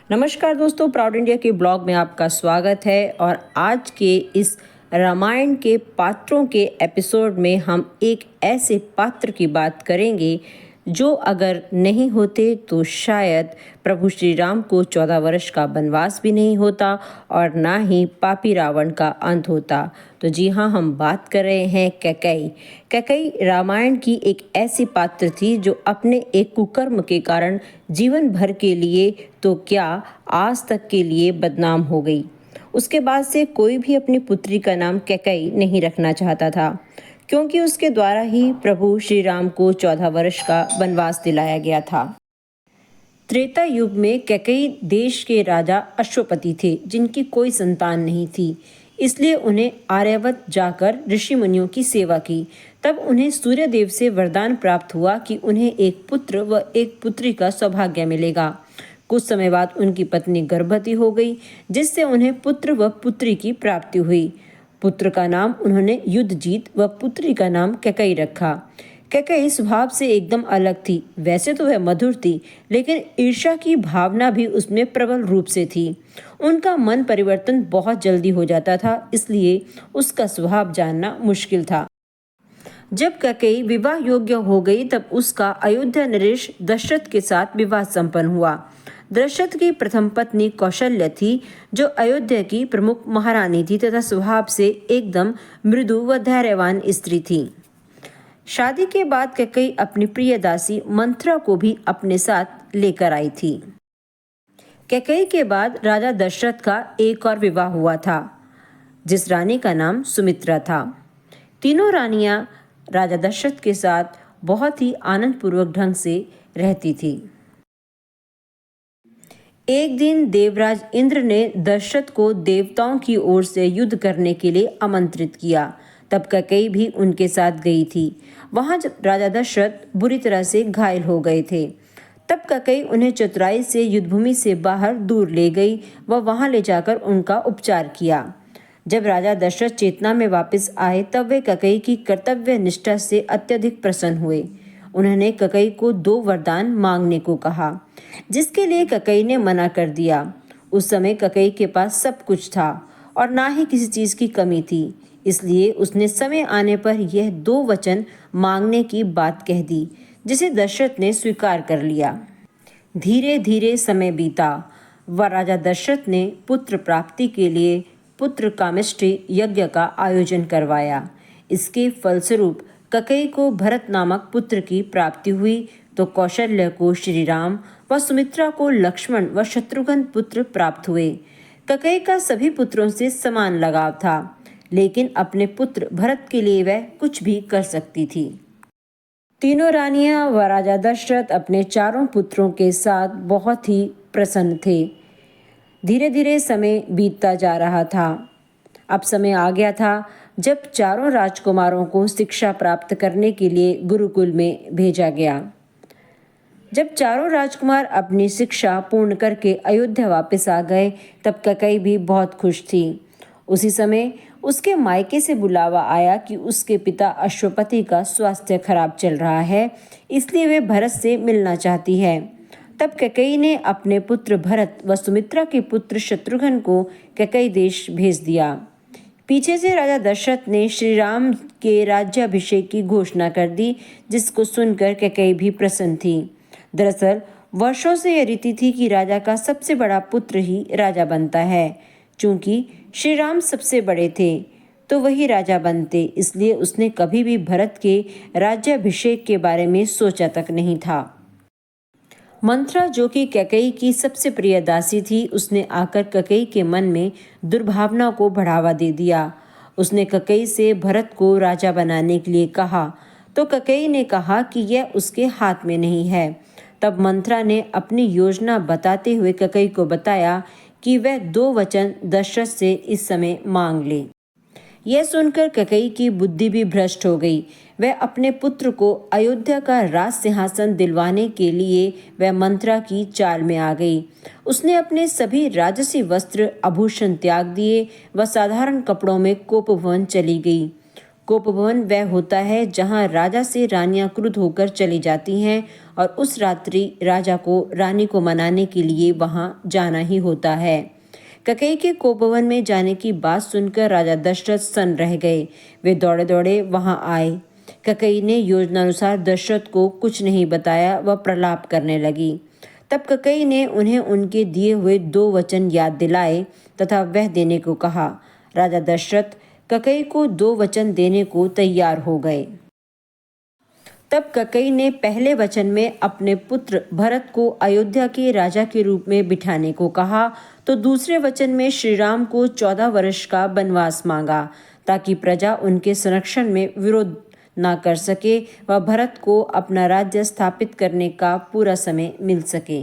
नमस्कार दोस्तों, proud India के ब्लॉग में आपका स्वागत है। और आज के इस रामायण के पात्रों के एपिसोड में हम एक ऐसे पात्र की बात करेंगे जो अगर नहीं होते तो शायद प्रभु श्री राम को 14 वर्ष का वनवास भी नहीं होता और ना ही पापी रावण का अंत होता। तो जी हाँ, हम बात कर रहे हैं कैकेयी। कैकेयी रामायण की एक ऐसी पात्र थी जो अपने एक कुकर्म के कारण जीवन भर के लिए तो क्या आज तक के लिए बदनाम हो गई। उसके बाद से कोई भी अपनी पुत्री का नाम कैकेयी नहीं रखना चाहता था, क्योंकि उसके द्वारा ही प्रभु श्री राम को 14 वर्ष का वनवास दिलाया गया था। त्रेता युग में कैकेयी देश के राजा अश्वपति थे, जिनकी कोई संतान नहीं थी। इसलिए उन्हें आर्यावत जाकर ऋषि मुनियों की सेवा की। तब उन्हें सूर्यदेव से वरदान प्राप्त हुआ कि उन्हें एक पुत्र व एक पुत्री का सौभाग्य मिलेगा। कुछ समय बाद उनकी पत्नी गर्भवती हो गई, जिससे उन्हें पुत्र व पुत्री की प्राप्ति हुई। पुत्र का नाम उन्होंने युद्धजीत व पुत्री का नाम कैकेयी रखा। कैकेयी स्वभाव से एकदम अलग थी। वैसे तो वह मधुर थी, लेकिन ईर्ष्या की भावना भी उसमें प्रबल रूप से थी। उनका मन परिवर्तन बहुत जल्दी हो जाता था, इसलिए उसका स्वभाव जानना मुश्किल था। जब कैकेयी विवाह योग्य हो गई तब उसका अयोध्या नरेश दशरथ के साथ विवाह संपन्न हुआ। दशरथ की प्रथम पत्नी कौशल्या थी, जो अयोध्या की प्रमुख महारानी थी तथा स्वभाव से एकदम मृदु व धैर्यवान स्त्री थी। शादी के बाद कैकेयी अपनी प्रिय दासी मंथरा को भी अपने साथ लेकर आई थी। कैकेयी के बाद राजा दशरथ का एक और विवाह हुआ था, जिस रानी का नाम सुमित्रा था। तीनों रानियां राजा दशरथ के साथ बहुत ही आनंदपूर्वक ढंग से रहती थी। एक दिन देवराज इंद्र ने दशरथ को देवताओं की ओर से युद्ध करने के लिए आमंत्रित किया। तब कैकेयी भी उनके साथ गई थी। वहां राजा दशरथ बुरी तरह से घायल हो गए थे। तब कैकेयी उन्हें चतुराई से युद्धभूमि से बाहर दूर ले गई व वहां ले जाकर उनका उपचार किया। जब राजा दशरथ चेतना में वापस आए तब वे कैकेयी की कर्तव्य निष्ठा से अत्यधिक प्रसन्न हुए। उन्होंने कैकेयी को 2 वरदान मांगने को कहा, जिसके लिए कैकेयी ने मना कर दिया। उस समय कैकेयी के पास सब कुछ था और ना ही किसी चीज की कमी थी, इसलिए उसने समय आने पर यह 2 वचन मांगने की बात कह दी, जिसे दशरथ ने स्वीकार कर लिया। धीरे धीरे समय बीता व राजा दशरथ ने पुत्र प्राप्ति के लिए पुत्र कामेष्टि यज्ञ का आयोजन करवाया। इसके फलस्वरूप कैकेयी को भरत नामक पुत्र की प्राप्ति हुई, तो कौशल्या को श्री राम व सुमित्रा को लक्ष्मण व शत्रुघ्न पुत्र प्राप्त हुए। कैकेयी का सभी पुत्रों से समान लगाव था, लेकिन अपने पुत्र भरत के लिए वह कुछ भी कर सकती थी। तीनों रानियां व राजा दशरथ अपने 4 पुत्रों के साथ बहुत ही प्रसन्न थे। धीरे धीरे समय बीतता जा रहा था। अब समय आ गया था जब 4 राजकुमारों को शिक्षा प्राप्त करने के लिए गुरुकुल में भेजा गया। जब 4 राजकुमार अपनी शिक्षा पूर्ण करके अयोध्या वापस आ गए तब कैकेयी भी बहुत खुश थी। उसी समय उसके मायके से बुलावा आया कि उसके पिता अश्वपति का स्वास्थ्य खराब चल रहा है, इसलिए वे भरत से मिलना चाहती है। तब कैकेयी ने अपने पुत्र भरत व सुमित्रा के पुत्र शत्रुघ्न को कैकेयी देश भेज दिया। पीछे से राजा दशरथ ने श्री राम के राज्याभिषेक की घोषणा कर दी, जिसको सुनकर कैकेयी भी प्रसन्न थी। दरअसल वर्षों से यह रीति थी कि राजा का सबसे बड़ा पुत्र ही राजा बनता है। चूंकि श्री राम सबसे बड़े थे तो वही राजा बनते, इसलिए उसने कभी भी भरत के राज्याभिषेक के बारे में सोचा तक नहीं था। मंथरा, जो कि कैकेयी की सबसे प्रिय दासी थी, उसने आकर कैकेयी के मन में दुर्भावना को बढ़ावा दे दिया। उसने कैकेयी से भरत को राजा बनाने के लिए कहा, तो कैकेयी ने कहा कि यह उसके हाथ में नहीं है। तब मंथरा ने अपनी योजना बताते हुए कैकेयी को बताया कि वह 2 वचन दशरथ से इस समय मांग ले। यह सुनकर कैकेयी की बुद्धि भी भ्रष्ट हो गई। वह अपने पुत्र को अयोध्या का राज सिंहासन दिलवाने के लिए वह मंथरा की चाल में आ गई। उसने अपने सभी राजसी वस्त्र आभूषण त्याग दिए व साधारण कपड़ों में कोपभवन चली गई। कोपभवन वह होता है जहाँ राजा से रानियां क्रुद्ध होकर चली जाती हैं और उस रात्रि राजा को रानी को मनाने के लिए वहां जाना ही होता है। कैकेयी के कोपभवन में जाने की बात सुनकर राजा दशरथ सन्न रह गए। वे दौड़े दौड़े वहां आए। कैकेयी ने योजनानुसार दशरथ को कुछ नहीं बताया। वह प्रलाप करने लगी। तब कैकेयी ने उन्हें उनके दिए हुए 2 वचन याद दिलाए तथा वह देने को कहा। राजा दशरथ कैकेयी को 2 वचन देने को तैयार हो गए। तब कैकेयी ने पहले वचन में अपने पुत्र भरत को अयोध्या के राजा के रूप में बिठाने को कहा, तो दूसरे वचन में श्री राम को 14 वर्ष का वनवास मांगा ताकि प्रजा उनके संरक्षण में विरोध ना कर सके व भरत को अपना राज्य स्थापित करने का पूरा समय मिल सके।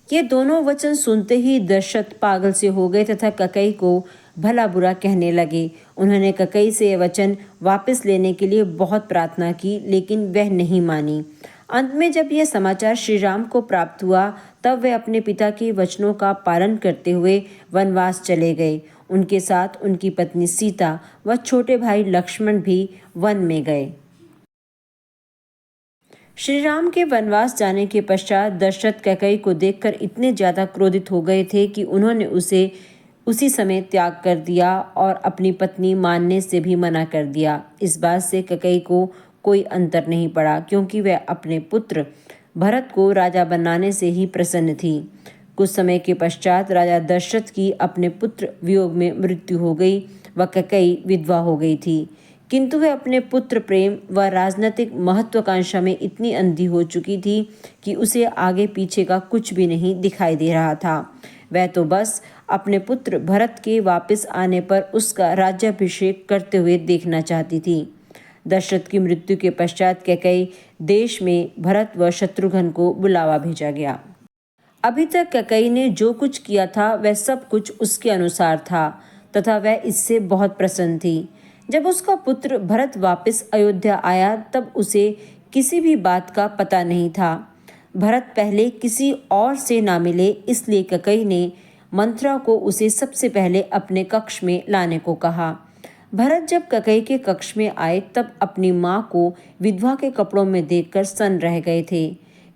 ये दोनों वचन सुनते ही दशरथ पागल से हो गए तथा कैकेयी को भला बुरा कहने लगे। उन्होंने कैकेयी से यह वचन वापस लेने के लिए बहुत प्रार्थना की, लेकिन वह नहीं मानी। अंत में जब यह समाचार श्री राम को प्राप्त हुआ तब वे अपने पिता के वचनों का पालन करते हुए वनवास चले गए। उनके साथ उनकी पत्नी सीता व छोटे भाई लक्ष्मण भी वन में गए। श्री राम के वनवास जाने के पश्चात दशरथ कैकेयी को देखकर इतने ज्यादा क्रोधित हो गए थे कि उन्होंने उसे उसी समय त्याग कर दिया और अपनी पत्नी मानने से भी मना कर दिया। इस बात से कैकेयी को कोई अंतर नहीं पड़ा, क्योंकि वह अपने पुत्र भरत को राजा बनाने से ही प्रसन्न थी। कुछ समय के पश्चात राजा दशरथ की अपने पुत्र वियोग में मृत्यु हो गई व कैकेयी विधवा हो गई थी। किंतु वह अपने पुत्र प्रेम व राजनीतिक महत्वाकांक्षा में इतनी अंधी हो चुकी थी कि उसे आगे पीछे का कुछ भी नहीं दिखाई दे रहा था। वह तो बस अपने पुत्र भरत के वापस आने पर उसका राज्याभिषेक करते हुए देखना चाहती थी। दशरथ की मृत्यु के पश्चात कैकेयी देश में भरत व शत्रुघ्न को बुलावा भेजा गया। अभी तक कैकेयी ने जो कुछ किया था वह सब कुछ उसके अनुसार था तथा वह इससे बहुत प्रसन्न थी। जब उसका पुत्र भरत वापस अयोध्या आया तब उसे किसी भी बात का पता नहीं था। भरत पहले किसी और से ना मिले, इसलिए कैकेयी ने मंथरा को उसे सबसे पहले अपने कक्ष में लाने को कहा। भरत जब कैकेयी के कक्ष में आए तब अपनी माँ को विधवा के कपड़ों में देखकर सन्न रह गए थे।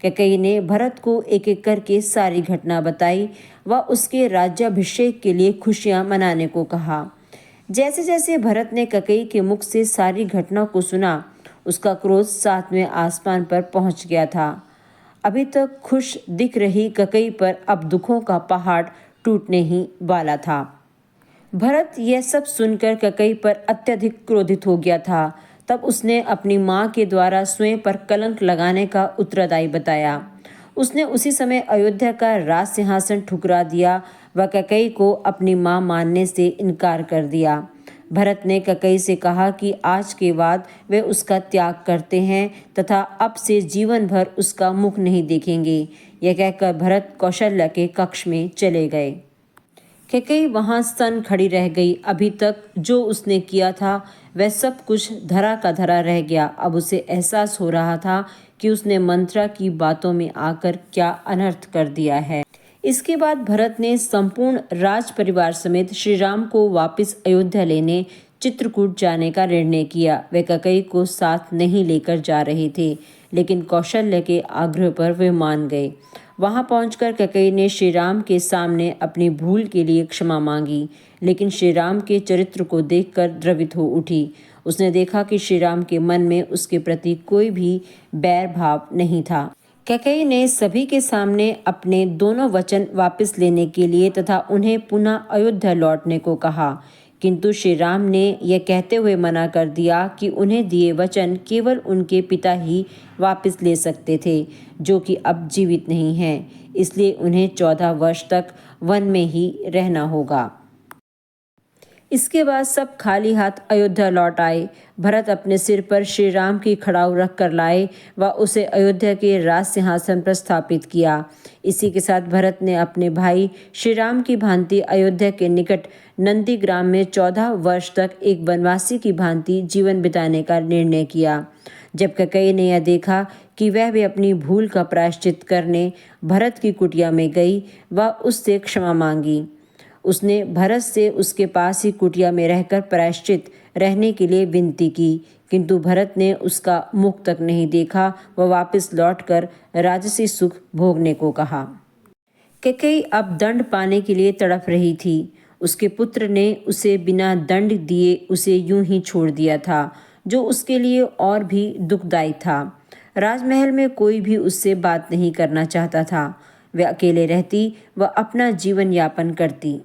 कैकेयी ने भरत को एक एक करके सारी घटना बताई व उसके राज्याभिषेक के लिए खुशियां मनाने को कहा। जैसे जैसे भरत ने कैकेयी के मुख से सारी घटना को सुना, उसका क्रोध 7वें आसमान पर पहुंच गया था। अभी तक खुश दिख रही कैकेयी पर अब दुखों का पहाड़ टूटने ही वाला था। भरत यह सब सुनकर कैकेयी पर अत्यधिक क्रोधित हो गया था। तब उसने अपनी माँ के द्वारा स्वयं पर कलंक लगाने का उत्तरदायी बताया। उसने उसी समय अयोध्या का राज सिंहासन ठुकरा दिया व कैकेयी को अपनी माँ मानने से इनकार कर दिया। भरत ने कैकेयी से कहा कि आज के बाद वे उसका त्याग करते हैं तथा अब से जीवन भर उसका मुख नहीं देखेंगे। यह कहकर भरत कौशल्या के कक्ष में चले गए। कैकेयी वहां सन्न खड़ी रह गई। अभी तक जो उसने किया था वह सब कुछ धरा का धरा रह गया। अब उसे एहसास हो रहा था कि उसने मंथरा की बातों में आकर क्या अनर्थ कर दिया है। इसके बाद भरत ने संपूर्ण राज परिवार समेत श्री राम को वापस अयोध्या लेने चित्रकूट जाने का निर्णय किया। वे कैकेयी को साथ नहीं लेकर जा रहे थे, लेकिन कौशल्या के आग्रह पर वे मान गए। वहां पहुंचकर कैकेयी ने श्री राम के सामने अपनी भूल के लिए क्षमा मांगी, लेकिन श्री राम के चरित्र को देखकर द्रवित हो उठी। उसने देखा कि श्री राम के मन में उसके प्रति कोई भी बैर भाव नहीं था। कैकेयी ने सभी के सामने अपने दोनों वचन वापस लेने के लिए तथा उन्हें पुनः अयोध्या लौटने को कहा, किंतु श्री राम ने यह कहते हुए मना कर दिया कि उन्हें दिए वचन केवल उनके पिता ही वापस ले सकते थे, जो कि अब जीवित नहीं हैं। इसलिए उन्हें 14 वर्ष तक वन में ही रहना होगा। इसके बाद सब खाली हाथ अयोध्या लौट आए। भरत अपने सिर पर श्री राम की खड़ाऊ रख कर लाए व उसे अयोध्या के राज सिंहासन पर स्थापित किया। इसी के साथ भरत ने अपने भाई श्री राम की भांति अयोध्या के निकट नंदीग्राम में 14 वर्ष तक एक वनवासी की भांति जीवन बिताने का निर्णय किया। जब कैकेयी ने यह देखा कि वह भी अपनी भूल का प्रायश्चित करने भरत की कुटिया में गई व उससे क्षमा मांगी। उसने भरत से उसके पास ही कुटिया में रहकर प्रायश्चित रहने के लिए विनती की, किंतु भरत ने उसका मुख तक नहीं देखा। वह वापस लौटकर राजसी सुख भोगने को कहा। कैकेयी अब दंड पाने के लिए तड़प रही थी। उसके पुत्र ने उसे बिना दंड दिए उसे यूं ही छोड़ दिया था, जो उसके लिए और भी दुखदायी था। राजमहल में कोई भी उससे बात नहीं करना चाहता था। वह अकेले रहती, वह अपना जीवन यापन करती।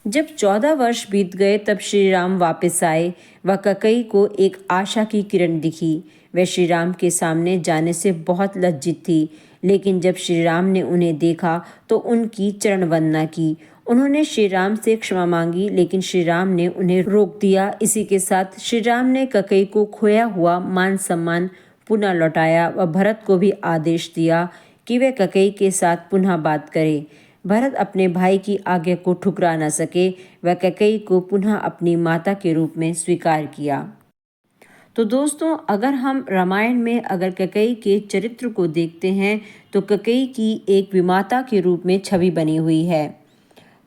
जब 14 वर्ष बीत गए तब श्री राम वापस आए। वह कैकेयी को एक आशा की किरण दिखी। वह श्री राम के सामने जाने से बहुत लज्जित थी, लेकिन जब श्री राम ने उन्हें देखा तो उनकी चरण वंदना की। उन्होंने श्री राम से क्षमा मांगी, लेकिन श्री राम ने उन्हें रोक दिया। इसी के साथ श्री राम ने कैकेयी को खोया हुआ मान सम्मान पुनः लौटाया। वह भरत को भी आदेश दिया कि वे कैकेयी के साथ पुनः बात करें। भरत अपने भाई की आज्ञा को ठुकरा न सके। वह कैकेयी को पुनः अपनी माता के रूप में स्वीकार किया। तो दोस्तों, अगर हम रामायण में अगर कैकेयी के चरित्र को देखते हैं तो कैकेयी की एक विमाता के रूप में छवि बनी हुई है।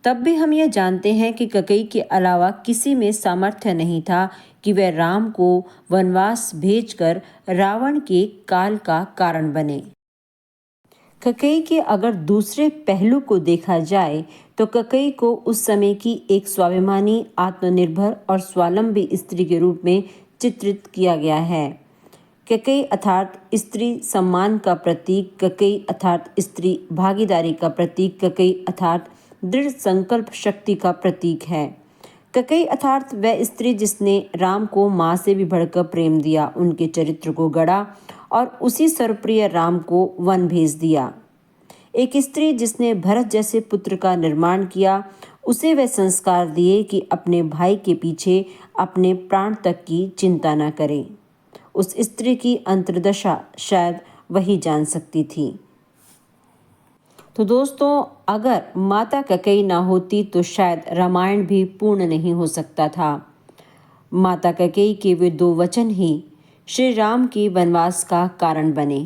तब भी हम यह जानते हैं कि कैकेयी के अलावा किसी में सामर्थ्य नहीं था कि वह राम को वनवास भेजकर रावण के काल का कारण बने। कैकेयी के अगर दूसरे पहलू को देखा जाए तो कैकेयी को उस समय की एक स्वाभिमानी, आत्मनिर्भर और स्वावलंबी स्त्री के रूप में चित्रित किया गया है। कैकेयी अर्थात स्त्री सम्मान का प्रतीक, कैकेयी अर्थात स्त्री भागीदारी का प्रतीक, कैकेयी अर्थात दृढ़ संकल्प शक्ति का प्रतीक है। कैकेयी अर्थात वह स्त्री जिसने राम को माँ से भी बढ़कर प्रेम दिया, उनके चरित्र को गढ़ा और उसी सर्वप्रिय राम को वन भेज दिया। एक स्त्री जिसने भरत जैसे पुत्र का निर्माण किया, उसे वह संस्कार दिए कि अपने भाई के पीछे अपने प्राण तक की चिंता न करे। उस स्त्री की अंतर्दशा शायद वही जान सकती थी। तो दोस्तों, अगर माता कैकेयी ना होती तो शायद रामायण भी पूर्ण नहीं हो सकता था। माता कैकेयी के वे 2 वचन ही श्री राम की वनवास का कारण बने।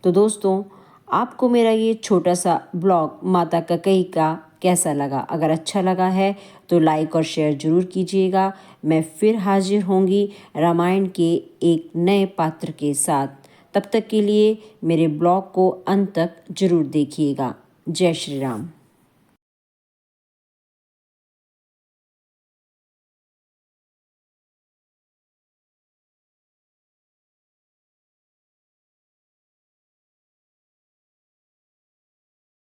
तो दोस्तों, आपको मेरा ये छोटा सा ब्लॉग माता कैकेयी का कैसा लगा? अगर अच्छा लगा है तो लाइक और शेयर जरूर कीजिएगा। मैं फिर हाजिर होंगी रामायण के एक नए पात्र के साथ। तब तक के लिए मेरे ब्लॉग को अंत तक जरूर देखिएगा। जय श्री राम।